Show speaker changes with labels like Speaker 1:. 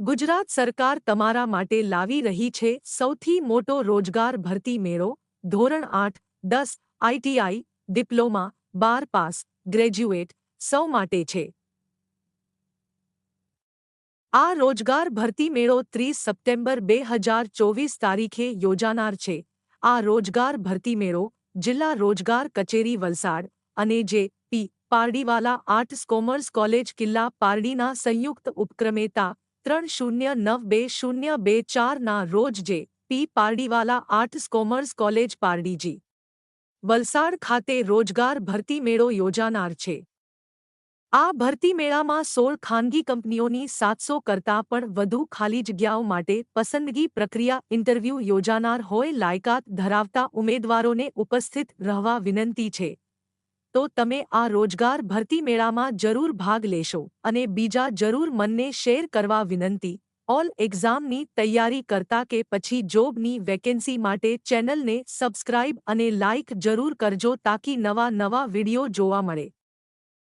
Speaker 1: ગુજરાત સરકાર તમારા માટે લાવી રહી છે સૌથી મોટો રોજગાર ભરતી મેળો ધોરણ 8, 10, આઈટીઆઈ, ડિપ્લોમા, 12 પાસ, ગ્રેજ્યુએટ સૌ માટે છે। આ રોજગાર ભરતી મેળો 30 સપ્ટેમ્બર 2024 તારીખે યોજાનાર છે। આ રોજગાર ભરતી મેળો જિલ્લા રોજગાર કચેરી વલસાડ અને J P. Pardiwala arts commerce college Killa પારડીના સંયુક્ત ઉપક્રમે તા 3/09/2024 ના રોજ J P. Pardiwala arts commerce college પારડીજી વલસાડ ખાતે રોજગાર ભરતી મેળો યોજાનાર છે। આ ભરતી મેળામાં 16 ખાનગી કંપનીઓની 700 કરતાં પણ વધુ ખાલી જગ્યાઓ માટે પસંદગી પ્રક્રિયા ઇન્ટરવ્યૂ યોજાનાર હોય લાયકાત ધરાવતા ઉમેદવારોને ઉપસ્થિત રહેવા વિનંતી છે। તો તમે આ રોજગાર ભરતી મેળામાં જરૂર ભાગ લેશો અને બીજા જરૂર મનને શેર કરવા વિનંતી। ઓલ એક્ઝામની તૈયારી કરતા કે પછી જોબની વેકેન્સી માટે ચેનલને સબસ્ક્રાઇબ અને લાઇક જરૂર કરજો તાકી નવા વિડિયો જોવા મળે।